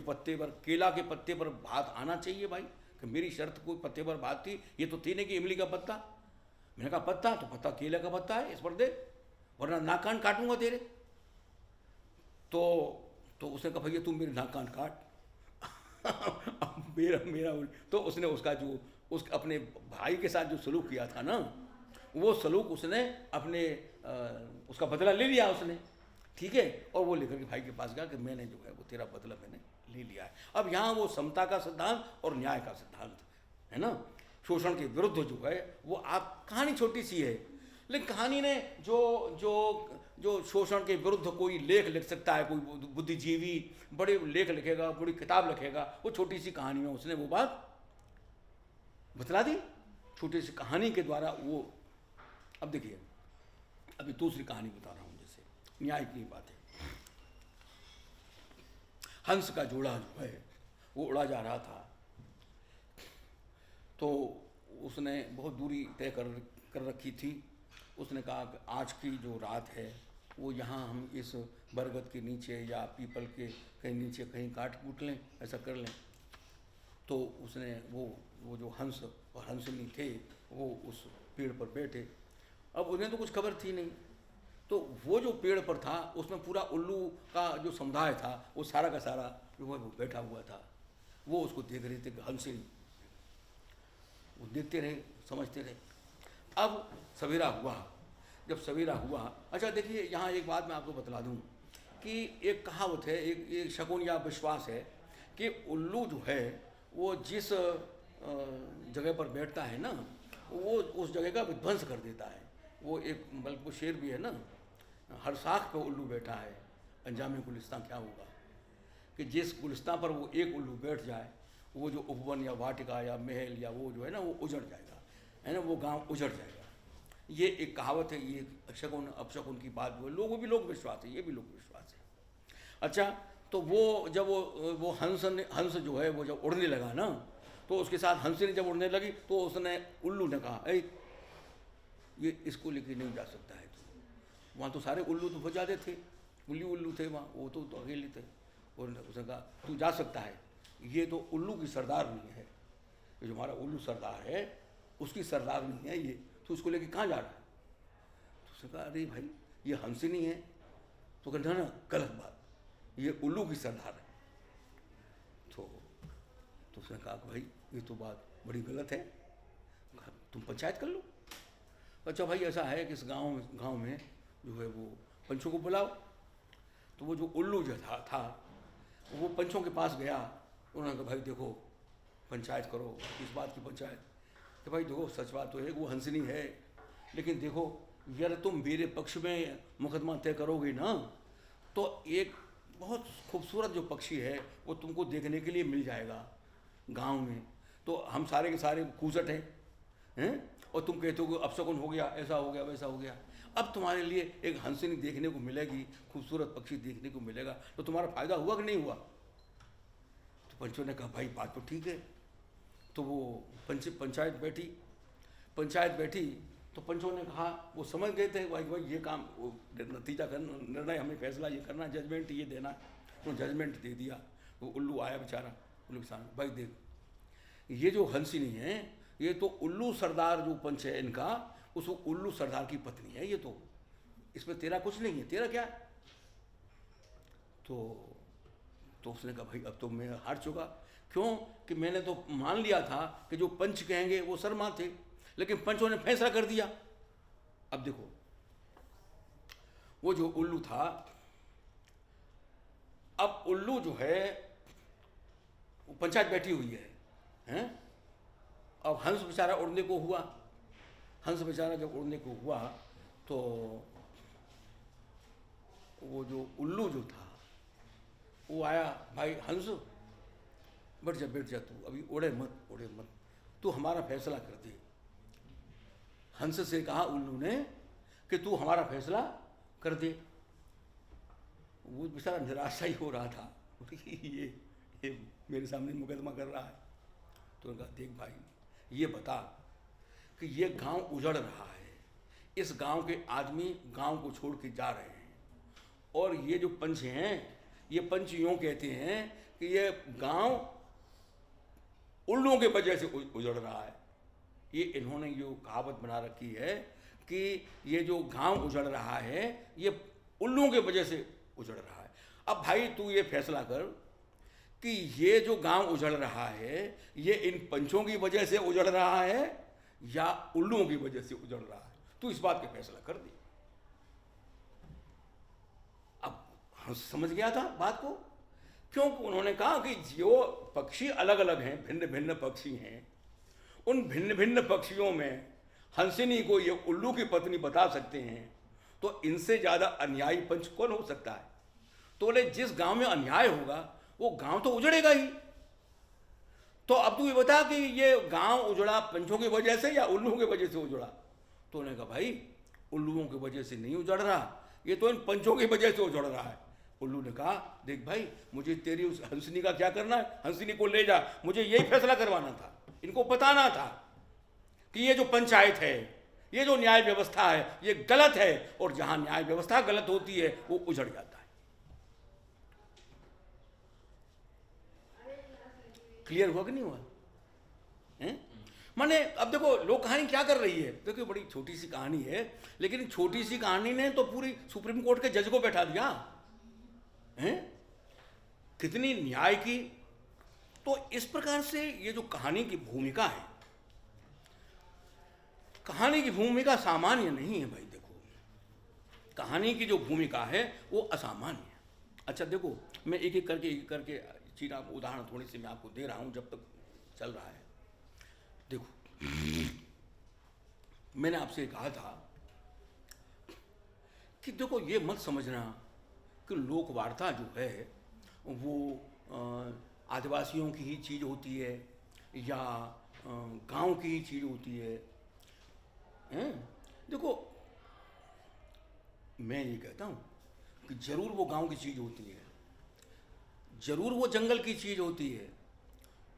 केला के पत्ते पर भात आना चाहिए भाई, कि मेरी शर्त कोई पत्ते पर भात थी, ये तो थी नहीं कि इमली का पत्ता। मैंने कहा पत्ता तो पत्ता केला का पत्ता है, इस पर दे, वरना नाक कान काटूंगा तेरे। तो उसने कहा भैया तुम मेरे नाक कान काट। अब मेरा तो उसने अपने भाई के साथ जो सलूक किया था ना, वो सलूक उसने अपने उसका बदला ले लिया उसने, ठीक है। और वो लेकर के भाई के पास गया कि मैंने जो है वो तेरा बदला मैंने ले लिया है। अब यहाँ वो समता का सिद्धांत और न्याय का सिद्धांत है ना, शोषण के विरुद्ध जो है वो, आप कहानी छोटी सी है लेकिन कहानी ने जो शोषण के विरुद्ध कोई लेख लिख सकता है, कोई बुद्धिजीवी बड़े लेख लिखेगा, बड़ी किताब लिखेगा, वो छोटी सी कहानी में उसने वो बात बतला दी, छोटी सी कहानी के द्वारा वो। अब देखिए, अभी दूसरी कहानी बता रहा हूँ, जैसे न्याय की बात है। हंस का जोड़ा जो है वो उड़ा जा रहा था, तो उसने बहुत दूरी तय कर रखी थी। उसने कहा कि आज की जो रात है वो यहाँ हम इस बरगद के नीचे या पीपल के कहीं नीचे कहीं काट कूट लें, ऐसा कर लें। तो उसने वो जो हंस और हंसनी थे वो उस पेड़ पर बैठे। अब उन्हें तो कुछ खबर थी नहीं, तो वो जो पेड़ पर था उसमें पूरा उल्लू का जो समुदाय था वो सारा का सारा जो है वो बैठा हुआ था। वो उसको देख रहे थे हंसी, वो देखते रहे, समझते रहे। अब सवेरा हुआ, जब सवेरा हुआ, अच्छा देखिए यहाँ एक बात मैं आपको बतला दूँ कि एक कहावत है, एक शकुन या विश्वास है कि उल्लू जो है वो जिस जगह पर बैठता है ना, वो उस जगह का विध्वंस कर देता है। वो एक बल्कि वो शेर भी है ना, हर साख पे उल्लू बैठा है, अंजामे गुलिस्तां क्या होगा, कि जिस गुलिस्तां पर वो एक उल्लू बैठ जाए, वो जो उपवन या वाटिका या महल या वो जो है ना वो उजड़ जाएगा, है ना, वो गांव उजड़ जाएगा। ये एक कहावत है, ये शकुन अपशकुन की बात जो है, लोगों भी लोग विश्वास है, ये भी लोग विश्वास है। अच्छा, तो वो जब वो हंस जो है वो जब उड़ने लगा ना, तो उसके साथ हंसी ने जब उड़ने लगी तो उसने उल्लू ने कहा, ऐ ये इसको लेके नहीं जा सकता है। तो वहाँ तो सारे उल्लू तो बजाते थे, उल्लू थे वहाँ, वो तो अकेले थे। और उसने कहा तू जा सकता है, ये तो उल्लू की सरदार नहीं है, ये जो हमारा उल्लू सरदार है उसकी सरदार नहीं है ये, तो उसको लेके कहाँ जा रहा है। तो उसने कहा अरे भाई ये हंसी नहीं है। तो कहना ना गलत बात, ये उल्लू की सरदार है। तो उसने कहा कि भाई ये तो बात बड़ी गलत है, तुम पंचायत कर लो। अच्छा भाई ऐसा है कि इस गांव में जो है वो पंचों को बुलाओ। तो वो जो उल्लू जो था वो पंचों के पास गया। उन्होंने कहा भाई देखो पंचायत करो, इस बात की पंचायत कि भाई देखो सच बात तो है वो हंसनी है, लेकिन देखो यार तुम मेरे पक्ष में मुकदमा तय करोगे ना, तो एक बहुत खूबसूरत जो पक्षी है वो तुमको देखने के लिए मिल जाएगा गांव में। तो हम सारे के सारे कूजट हैं, और तुम कहते हो कि अपशकुन हो गया, ऐसा हो गया, वैसा हो गया। अब तुम्हारे लिए एक हंसनी देखने को मिलेगी, खूबसूरत पक्षी देखने को मिलेगा, तो तुम्हारा फायदा हुआ कि नहीं हुआ। तो पंचों ने कहा भाई बात तो ठीक है। तो वो पंचायत बैठी तो पंचों ने कहा, वो समझ गए थे भाई ये काम, वो नतीजा करना, निर्णय हमें फैसला ये करना, जजमेंट ये देना। उन्होंने जजमेंट दे दिया। वो उल्लू आया बेचारा, उल्लू के सामने, भाई देख ये जो हंसिनी है ये तो उल्लू सरदार जो पंच है इनका, उस उल्लू सरदार की पत्नी है ये, तो इसमें तेरा कुछ नहीं है, तेरा क्या है। तो उसने कहा भाई अब तो मैं हार चुका, क्यों कि मैंने तो मान लिया था कि जो पंच कहेंगे वो शर्मा थे, लेकिन पंचों ने फैसला कर दिया। अब देखो वो जो उल्लू था, अब उल्लू जो है वो पंचायत बैठी हुई है, हैं? अब हंस बेचारा उड़ने को हुआ। हंस बेचारा जब उड़ने को हुआ तो वो जो उल्लू जो था वो आया, भाई हंस बैठ जा तू, अभी उड़े मत, तू हमारा फैसला कर दे। हंस से कहा उल्लू ने कि तू हमारा फैसला कर दे। वो बेचारा निराशा ही हो रहा था ये मेरे सामने मुकदमा कर रहा है। तो उन्होंने कहा देख भाई ये बता कि ये गांव उजड़ रहा है, इस गांव के आदमी गांव को छोड़ के जा रहे हैं, और ये जो पंच हैं ये पंच यूँ कहते हैं कि ये गांव उल्लुओं के वजह से उजड़ रहा है। ये इन्होंने जो कहावत बना रखी है कि ये जो गांव उजड़ रहा है ये उल्लुओं के वजह से उजड़ रहा है। अब भाई तू ये फैसला कर कि ये जो गांव उजड़ रहा है ये इन पंचों की वजह से उजड़ रहा है या उल्लुओं की वजह से उजड़ रहा है, तू इस बात का फैसला कर दे। अब हम समझ गया था बात को, क्योंकि उन्होंने कहा कि जो पक्षी अलग अलग हैं, भिन्न भिन्न पक्षी हैं, उन भिन्न भिन्न पक्षियों में हंसिनी को ये उल्लू की पत्नी बता सकते हैं, तो इनसे ज़्यादा अन्यायी पंच कौन हो सकता है। तो बोले जिस गांव में अन्याय होगा वो गांव तो उजड़ेगा ही। तो अब तू ये बता कि ये गांव उजड़ा पंचों की वजह से या उल्लुओं की वजह से उजड़ा। तो उन्होंने कहा भाई उल्लुओं की वजह से नहीं उजड़ रहा, ये तो इन पंचों की वजह से उजड़ रहा है। उल्लू ने कहा देख भाई मुझे तेरी उस हंसिनी का क्या करना है, हंसिनी को ले जा, मुझे यही फैसला करवाना था, इनको बताना था कि ये जो पंचायत है, ये जो न्याय व्यवस्था है ये गलत है, और जहां न्याय व्यवस्था गलत होती है वो उजड़ जाता है। क्लियर हुआ कि नहीं हुआ है? माने अब देखो लोक कहानी क्या कर रही है, देखो बड़ी छोटी सी कहानी है, लेकिन छोटी सी कहानी ने तो पूरी सुप्रीम कोर्ट के जज को बैठा दिया हैं, कितनी न्याय की। तो इस प्रकार से ये जो कहानी की भूमिका है, कहानी की भूमिका सामान्य नहीं है भाई। देखो कहानी की जो भूमिका है वो असामान्य है। अच्छा देखो मैं एक एक करके चीज आप उदाहरण थोड़ी सी मैं आपको दे रहा हूं जब तक चल रहा है। देखो मैंने आपसे कहा था कि देखो ये मत समझना कि लोक वार्ता जो है वो आदिवासियों की ही चीज़ होती है या गांव की ही चीज़ होती है, हैं? देखो मैं ये कहता हूँ कि जरूर वो गांव की चीज़ होती है, जरूर वो जंगल की चीज़ होती है,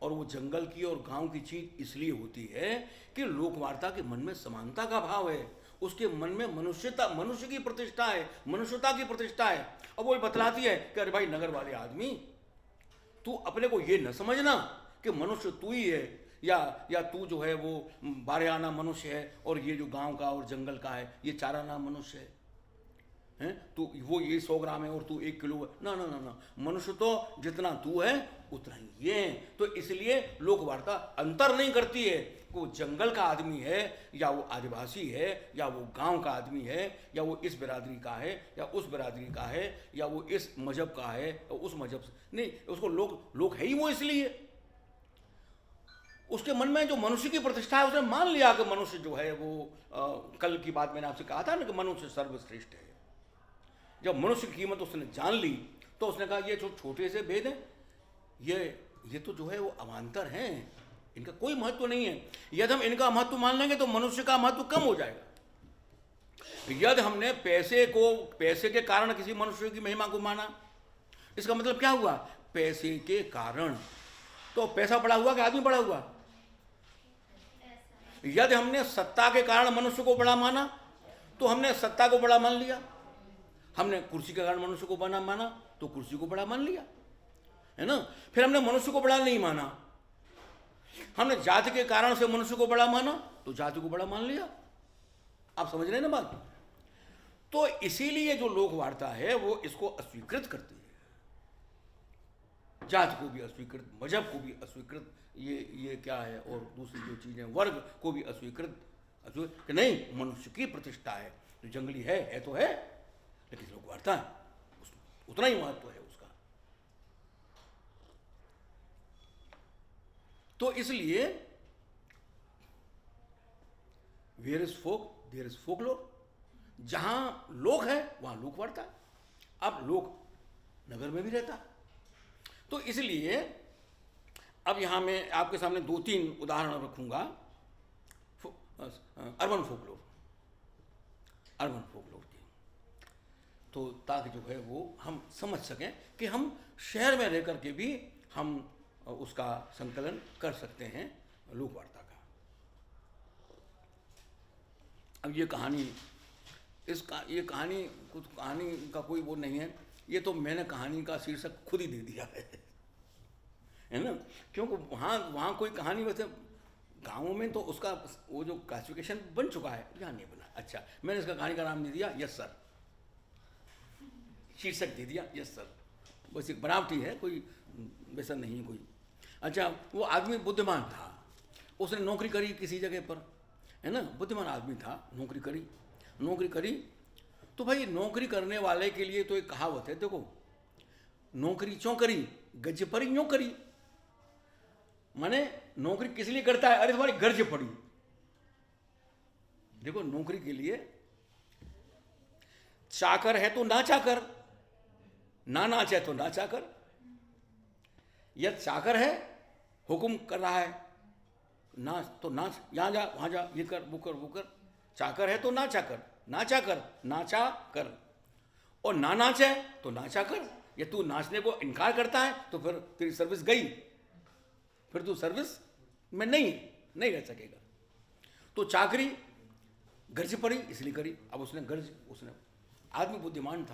और वो जंगल की और गांव की चीज़ इसलिए होती है कि लोक वार्ता के मन में समानता का भाव है, उसके मन में मनुष्यता, मनुष्य की प्रतिष्ठा है, मनुष्यता की प्रतिष्ठा है। अब वो बतलाती है कि अरे भाई नगर वाले आदमी, तू अपने को ये न समझना कि मनुष्य तू ही है, या तू जो है वो 12 आना मनुष्य है और ये जो गांव का और जंगल का है ये 4 आना मनुष्य है, हैं? तू वो ये 100 ग्राम है और तू 1 किलो है। ना ना ना ना, मनुष्य तो जितना तू है उतना ही ये है। तो इसलिए लोक वार्ता अंतर नहीं करती है कि वो जंगल का आदमी है या वो आदिवासी है या वो गांव का आदमी है या वो इस बिरादरी का है या उस बिरादरी का है या वो इस मजहब का है या उस मजहब से नहीं, उसको लोक है ही वो। इसलिए उसके मन में जो मनुष्य की प्रतिष्ठा है उसने मान लिया कि मनुष्य जो है वो कल की बात मैंने आपसे कहा था ना कि मनुष्य सर्वश्रेष्ठ है। जब मनुष्य की कीमत उसने जान ली तो उसने कहा ये जो छोटे से भेद हैं ये तो जो है वो अवान्तर हैं, इनका कोई महत्व नहीं है। यदि हम इनका महत्व मान लेंगे तो मनुष्य का महत्व कम हो जाएगा। यदि हमने पैसे के कारण किसी मनुष्य की महिमा को माना, इसका मतलब क्या हुआ? पैसे के कारण। तो पैसा बड़ा हुआ कि आदमी बड़ा हुआ? यदि हमने सत्ता के कारण मनुष्य को बड़ा माना तो हमने सत्ता को बड़ा मान लिया, हमने कुर्सी के कारण मनुष्य को बड़ा माना तो कुर्सी को बड़ा मान लिया, है ना। फिर हमने मनुष्य को बड़ा नहीं माना, हमने जाति के कारण से मनुष्य को बड़ा माना तो जाति को बड़ा मान लिया। आप समझ रहे हैं ना बात? तो इसीलिए जो लोक वार्ता है वो इसको अस्वीकृत करती है, जाति को भी अस्वीकृत, मजहब को भी अस्वीकृत, ये क्या है, और दूसरी जो चीजें वर्ग को भी अस्वीकृत कि नहीं, मनुष्य की प्रतिष्ठा है। जो जंगली है तो है, लेकिन लोक वार्ता उतना ही महत्व है उसका। तो इसलिए where is folk there is folklore, जहां लोक है वहां लोक वार्ता। अब लोक नगर में भी रहता, तो इसलिए अब यहां मैं आपके सामने 2-3 उदाहरण रखूंगा अर्बन फोकलोर की, तो ताकि जो है वो हम समझ सकें कि हम शहर में रह करके भी हम उसका संकलन कर सकते हैं लोक वार्ता का। अब ये कहानी ये कहानी का कोई वो नहीं है, ये तो मैंने कहानी का शीर्षक खुद ही दे दिया है ना, क्योंकि वहाँ कोई कहानी वैसे गाँवों में तो उसका वो जो क्लासिफिकेशन बन चुका है, यहाँ नहीं बना। अच्छा, मैंने इसका कहानी का नाम दे दिया यस सर, शीर्षक दे दिया यस सर, बस एक बनावटी है, कोई वैसा नहीं कोई। अच्छा, वो आदमी बुद्धिमान था, उसने नौकरी करी किसी जगह पर, है ना, बुद्धिमान आदमी था, नौकरी करी। तो भाई नौकरी करने वाले के लिए तो एक कहावत है, देखो नौकरी क्यों करी, गज परी यूं करी। माने नौकरी किस लिए करता है? अरे तुम्हारी गर्ज पड़ी। देखो नौकरी के लिए चाकर है तो ना चाकर, ना नाच है तो ना चाकर। यह चाकर है, हुक्म कर रहा है, नाच तो नाच, यहां जा वहां जा, ये कर वो कर। चाकर है तो ना चाकर, नाचा कर, और ना नाच है तो नाचा कर। या तू नाचने को इनकार करता है तो फिर तेरी सर्विस गई, फिर तू सर्विस में नहीं रह सकेगा। तो चाकरी गर्ज पड़ी इसलिए करी। अब उसने आदमी बुद्धिमान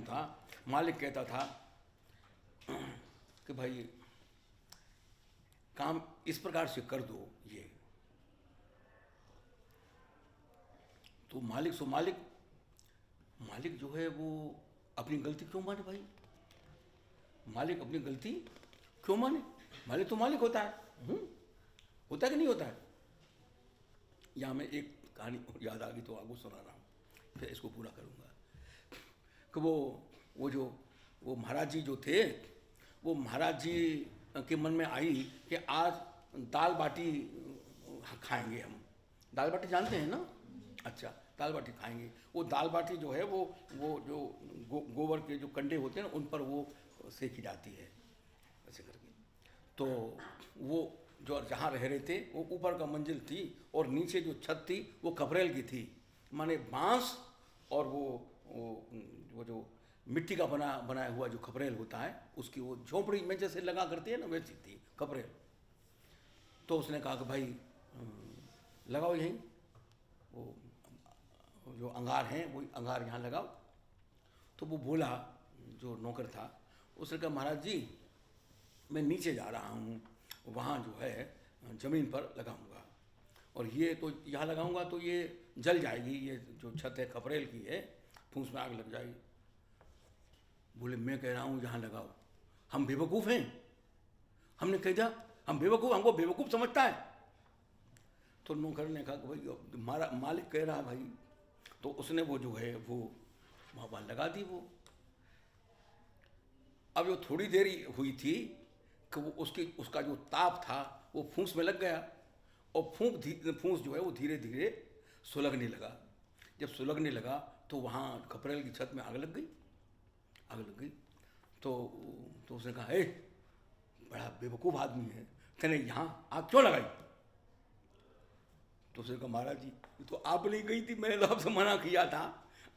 था। मालिक कहता था कि भाई काम इस प्रकार से कर दो ये, तो मालिक सो मालिक, मालिक जो है वो अपनी गलती क्यों माने भाई? मालिक अपनी गलती क्यों माने? मालिक तो मालिक होता है। होता है कि नहीं होता है? यहाँ मैं एक कहानी याद आ गई तो आपको सुना रहा हूँ, फिर इसको पूरा करूँगा। कि वो महाराज जी जो थे, वो महाराज जी के मन में आई कि आज दाल बाटी खाएंगे हम। दाल बाटी जानते हैं ना? अच्छा, दाल बाटी खाएंगे। वो दाल बाटी जो है वो जो गोबर के जो कंडे होते हैं ना, उन पर वो सेकी जाती है ऐसे करके। तो वो जो जहाँ रह रहे थे वो ऊपर का मंजिल थी, और नीचे जो छत थी वो खपरेल की थी, माने बांस और वो जो मिट्टी का बनाया हुआ जो खपरेल होता है उसकी वो झोपड़ी में जैसे लगा करती है ना, वैसी थी खपरेल। तो उसने कहा कि भाई लगाओ यहीं, वो जो अंगार हैं वो अंगार यहाँ लगाओ। तो वो बोला, जो नौकर था, उसने कहा महाराज जी मैं नीचे जा रहा हूँ, वहाँ जो है ज़मीन पर लगाऊंगा, और ये तो यहाँ लगाऊंगा तो ये जल जाएगी, ये जो छत है खपरेल की है, फूंस में आग लग जाएगी। बोले मैं कह रहा हूँ यहाँ लगाओ। हम बेवकूफ़ हैं? हमने कह दिया हम बेवकूफ़, हमको बेवकूफ़ समझता है? तो नौकर ने कहा कि भाई हमारा मालिक कह रहा है भाई। तो उसने वो जो है वो वहाँ लगा दी वो। अब जो थोड़ी देर हुई थी कि वो उसका जो ताप था वो फूंस में लग गया, और फूंस जो है वो धीरे धीरे सुलगने लगा। जब सुलगने लगा तो वहाँ खपरेल की छत में आग लग गई। तो उसने कहा ए बड़ा बेवकूफ़ आदमी है, तेने यहाँ आग क्यों लगाई? तो उसने कहा महाराज जी तो आप नहीं गई थी, मैंने तो आपसे मना किया था,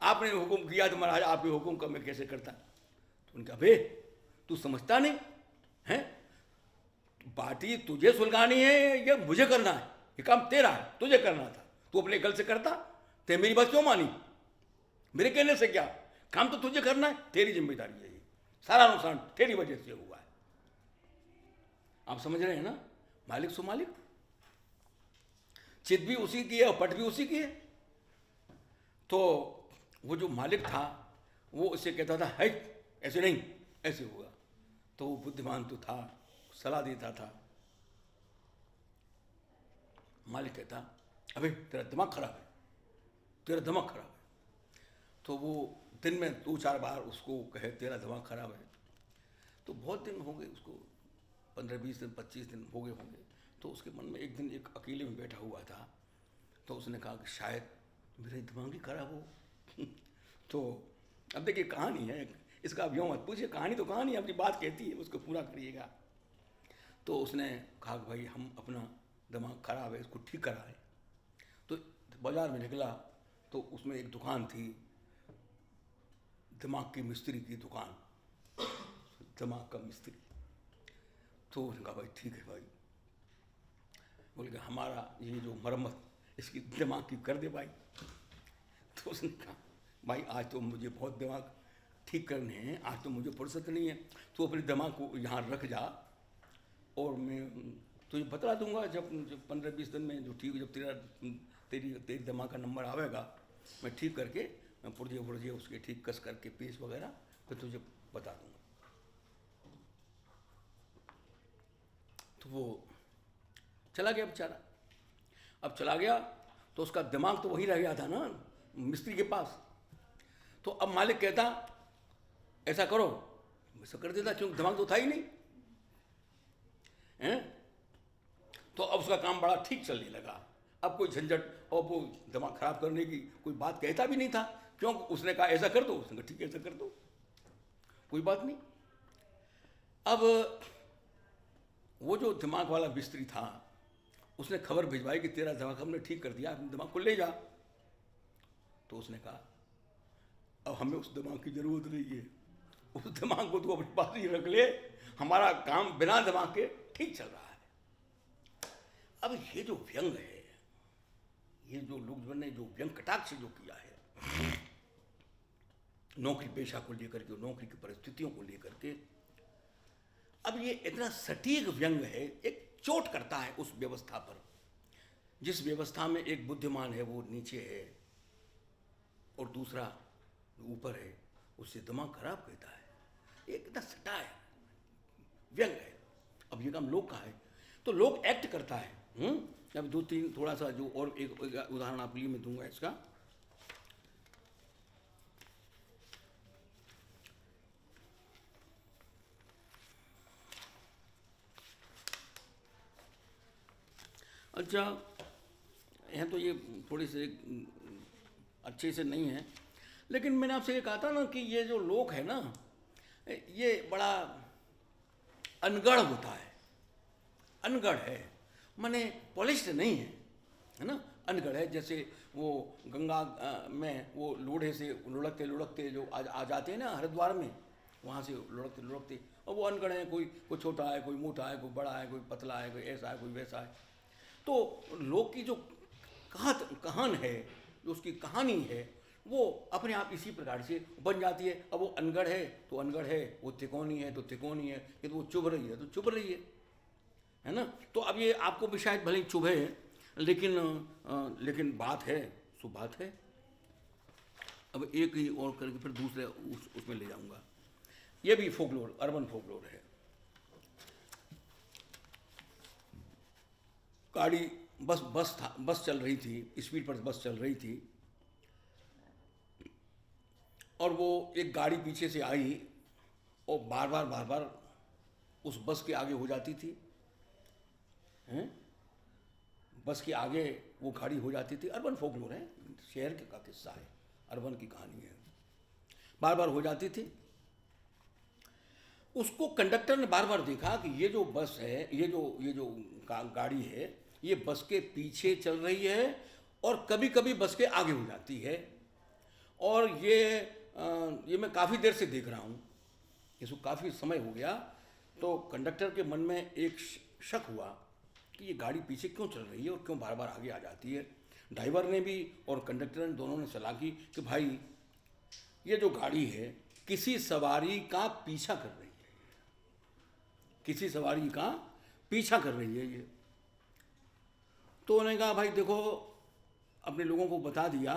आपने हुक्म किया था महाराज, आपके हुक्म का मैं कैसे करता? तो उनका बे तू समझता नहीं है, बाटी तुझे सुलगानी है या मुझे करना है? ये काम तेरा है, तुझे करना था, तू अपने गल से करता। ते मेरी बात क्यों मानी? मेरे कहने से क्या, काम तो तुझे करना है, तेरी जिम्मेदारी है, ये सारा नुकसान तेरी वजह से हुआ है। आप समझ रहे हैं ना? मालिक सो मालिक, चित भी उसी की है और पट भी उसी की है। तो वो जो मालिक था वो उसे कहता था है ऐसे नहीं, ऐसे होगा। तो वो बुद्धिमान तो था, सलाह देता था। मालिक कहता अबे तेरा दिमाग खराब है, तेरा दिमाग खराब है। तो वो दिन में 2-4 बार उसको कहे तेरा दिमाग खराब है। तो बहुत दिन हो गए उसको, 15-20 दिन 25 दिन हो गए होंगे। तो उसके मन में एक दिन एक अकेले में बैठा हुआ था, तो उसने कहा कि शायद मेरा दिमाग ही खराब हो। तो अब देखिए कहानी है, इसका अब यूँ मत पूछिए, कहानी तो कहानी अपनी बात कहती है, उसको पूरा करिएगा। तो उसने कहा कि भाई हम अपना दिमाग खराब है, इसको ठीक कराएं। तो बाजार में निकला तो उसमें एक दुकान थी, दिमाग की मिस्त्री की दुकान, दिमाग का मिस्त्री। तो उसने कहा भाई ठीक है भाई, बोल के हमारा ये जो मरम्मत इसकी दिमाग की कर दे भाई। तो उसने कहा भाई आज तो मुझे बहुत दिमाग ठीक करने हैं, आज तो मुझे फुर्सत नहीं है, तू अपने दिमाग को यहाँ रख जा और मैं तुझे बता दूंगा जब 15-20 दिन में जो ठीक, जब तेरी दिमाग का नंबर आवेगा मैं ठीक करके मैं पुर्जे उसके ठीक कस करके पीस वगैरह फिर तुझे बता दूंगा। तो वो चला गया बेचारा। अब चला गया तो उसका दिमाग तो वही रह गया था ना मिस्त्री के पास। तो अब मालिक कहता ऐसा करो, वैसा कर देता, क्योंकि दिमाग तो था ही नहीं हैं। तो अब उसका काम बड़ा ठीक चलने लगा। अब कोई झंझट और वो दिमाग खराब करने की कोई बात कहता भी नहीं था, क्यों? उसने कहा ऐसा कर दो, उसने कहा ठीक है ऐसा कर दो, कोई बात नहीं। अब वो जो दिमाग वाला मिस्त्री था उसने खबर भिजवाई कि तेरा दिमाग हमने ठीक कर दिया, अपने दिमाग को ले जा। तो उसने कहा अब हमें उस दिमाग की जरूरत नहीं है, उस दिमाग को तू अपने पास ही रख ले, हमारा काम बिना दिमाग के ठीक चल रहा है। अब ये जो व्यंग है, ये जो लोग ने जो व्यंग कटाक्ष जो किया है नौकरी पेशा को लेकर के, नौकरी की परिस्थितियों को लेकर के, अब ये इतना सटीक व्यंग है, एक चोट करता है उस व्यवस्था पर। जिस व्यवस्था में एक बुद्धिमान है वो नीचे है और दूसरा ऊपर है, उससे दिमाग खराब करता है। एक कितना सटा है, व्यंग है। अब ये काम लोग का है तो लोग एक्ट करता है। अब दो तीन थोड़ा सा जो और एक उदाहरण आप लिए मैं दूंगा इसका। अच्छा, यहाँ तो ये थोड़ी से अच्छे से नहीं है, लेकिन मैंने आपसे ये कहा था ना कि ये जो लोग है ना, ये बड़ा अनगढ़ होता है। अनगढ़ है माने पॉलिश्ड नहीं है ना, अनगढ़ है। जैसे वो गंगा में वो लोढ़े से लुढ़कते लुढ़कते जो आ जाते हैं ना हरिद्वार में, वहाँ से लुढ़कते लुढ़कते, और वो अनगढ़ है। कोई छोटा है, कोई मोटा है, कोई बड़ा है, कोई पतला है, कोई ऐसा है, कोई वैसा है। तो लोग की जो कहान है, जो उसकी कहानी है, वो अपने आप इसी प्रकार से बन जाती है। अब वो अनगढ़ है तो अनगढ़ है, वो तिकोनी है तो तिकोनी है, कि तो वो चुभ रही है तो चुभ रही है ना। तो अब ये आपको भी शायद भले ही चुभे, लेकिन बात है सो बात है। अब एक ही और करके फिर दूसरे उसमें ले जाऊंगा। ये भी फोकलोर, अर्बन फोकलोर है। गाड़ी बस चल रही थी, स्पीड पर बस चल रही थी, और वो एक गाड़ी पीछे से आई और बार बार उस बस के आगे हो जाती थी। हैं? बस के आगे वो गाड़ी हो जाती थी। अर्बन फोकलोर है, शहर का किस्सा है, अर्बन की कहानी है। बार बार हो जाती थी। उसको कंडक्टर ने बार बार देखा कि ये जो बस है, ये जो गाड़ी है, ये बस के पीछे चल रही है और कभी कभी बस के आगे हो जाती है। और ये मैं काफ़ी देर से देख रहा हूँ, इसको काफ़ी समय हो गया। तो कंडक्टर के मन में एक शक हुआ कि ये गाड़ी पीछे क्यों चल रही है और क्यों बार बार आगे आ जाती है। ड्राइवर ने भी और कंडक्टर ने दोनों ने सलाह की कि भाई ये जो गाड़ी है किसी सवारी का पीछा कर रही है, किसी सवारी का पीछा कर रही है ये। तो उन्होंने कहा भाई देखो, अपने लोगों को बता दिया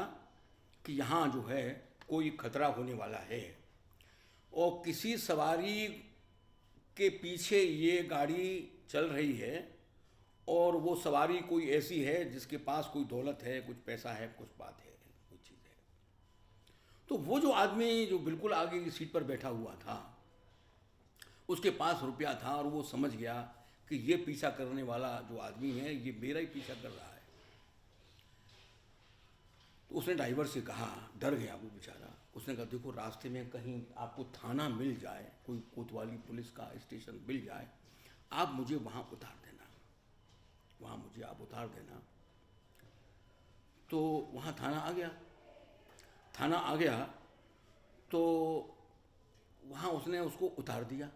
कि यहाँ जो है कोई खतरा होने वाला है, और किसी सवारी के पीछे ये गाड़ी चल रही है, और वो सवारी कोई ऐसी है जिसके पास कोई दौलत है, कुछ पैसा है, कुछ बात है, कोई चीज़ है। तो वो जो आदमी जो बिल्कुल आगे की सीट पर बैठा हुआ था, उसके पास रुपया था और वो समझ गया कि ये पीछा करने वाला जो आदमी है ये मेरा ही पीछा कर रहा है। तो उसने ड्राइवर से कहा, डर गया वो बेचारा। उसने कहा देखो, रास्ते में कहीं आपको थाना मिल जाए, कोई कोतवाली पुलिस का स्टेशन मिल जाए, आप मुझे वहाँ उतार देना, वहाँ मुझे आप उतार देना। तो वहाँ थाना आ गया। थाना आ गया तो वहाँ उसने उसको उतार दिया।